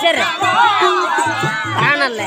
Sir ಕಾಣಲ್ಲ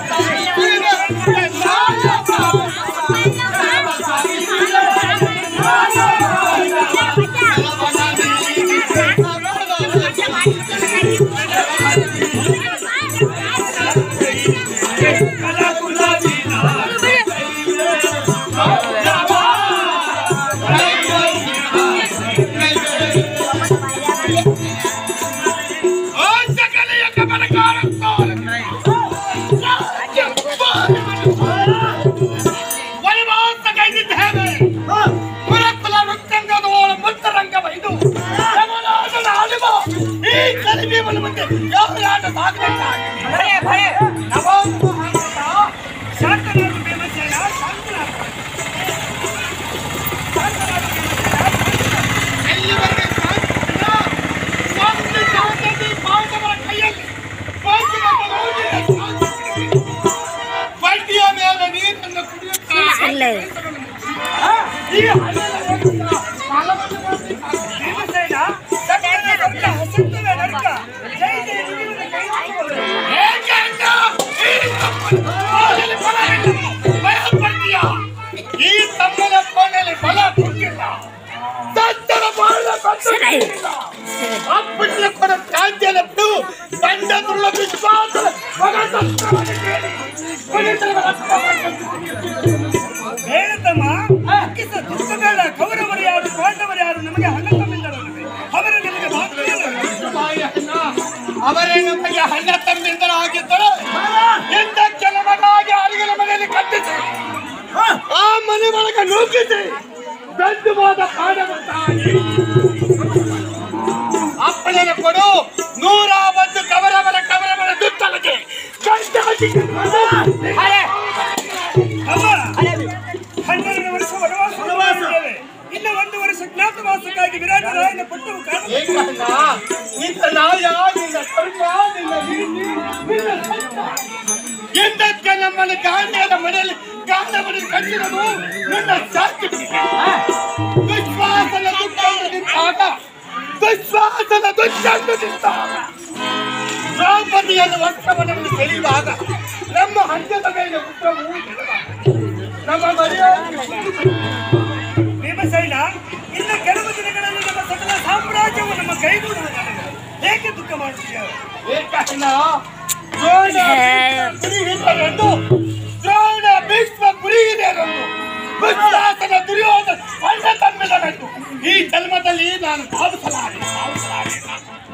ಅವರೇ ನಮಗೆ ಹಣ್ಣ ತಮ್ಮಿಂದರಾಗಿದ್ದರು ಎಂದಕ್ಕೆ ನಮಗಾಗಿ ಅರಿಗಿನ ಮನೆಯಲ್ಲಿ ಕಟ್ಟಿಸಿ ಆ ಮನೆ ಒಳಗೆ ನುಗ್ಗಿಸಿ ಗಂಡು ಹೋದ ಪಾಠವಂತಾಗಿ ಅಪ್ಪಣೆಯನ್ನು ಕೊಡು 101 ಕವರವರ ದುತ್ತಲಗೆ ವರ್ಷ ವನವಾಸವಿದ್ದೇವೆ. ಇನ್ನು 1 ವರ್ಷ ಜ್ಞಾತವಾಸಕ್ಕಾಗಿ ವಿರಾಜರಾಯನ ಪಟ್ಟು ಎಂದಕ್ಕೆ ನಮ್ಮನ್ನು ಗಾಂಧಿಯರ ಮನೆಯಲ್ಲಿ ಗಾಂಧಿ ಕಟ್ಟಿರೋದು ನನ್ನ ಶಾಂತಿ ವಿಶ್ವಾಸದ ದುಚ್ಚಂದು ನಿಂತಾಗ ದ್ರೌಪದಿಯನ್ನು ವರ್ಷವನ್ನು ಸೆಳೆಯುವಾಗ ನಮ್ಮ ಹಂತದ ಮೇಲೆ ಉತ್ತಮವು ನಮ್ಮ ಭೀಮಸೇನ ಇನ್ನು ಕೆಲವು ದಿನಗಳಲ್ಲಿ ನಮ್ಮ ಸಕಲ ಸಾಮ್ರಾಜ್ಯವು ನಮ್ಮ ಕೈಗೂಡುವುದು ಏಕೆ ದುಃಖ ಮಾಡುತ್ತೀಯ? ದ್ರೋಣ ಭೀಷ್ಮ ಗುರಿಯಿದೆಯೆಂದು ವಿಶ್ವಾಸನ ದುರ್ಯೋಧನ ಅಣ್ಣ ತಮ್ಮಿಲ್ಲವೆಂದು ಈ ಜನ್ಮದಲ್ಲಿ ನಾನು ಭಾವಿಸಲಾರೆ.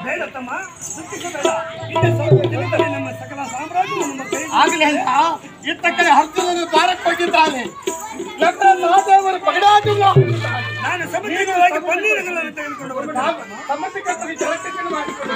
ಬೇಡ ತಮ್ಮ, ದುಃಖಿಸಬೇಡ. ಇನ್ನು ಸ್ವಲ್ಪ ದಿನದಲ್ಲಿ ನಮ್ಮ ಸಕಲ ಸಾಮ್ರಾಜ್ಯವು ನಮ್ಮ ಕೈ ಆಗಲಿ ಅಂತ ಇತ್ತ ಕಡೆ ಅರ್ಜುನನು ದ್ವಾರಕ್ಕೆ ಹೋಗಿದ್ದಾನೆ. ಮಹಾದೇವರು ಪಗಡಾಗಿಲ್ಲ. ನಾನು ಸಮುದ್ರವಾಗಿ ಪನ್ನೀರುಗಳನ್ನು ತೆಗೆದುಕೊಂಡು ಬರುತ್ತೇನೆ. ಸಮಸ್ಯೆ ಜಲಕ್ಕೆ ಮಾಡಿಕೊಂಡು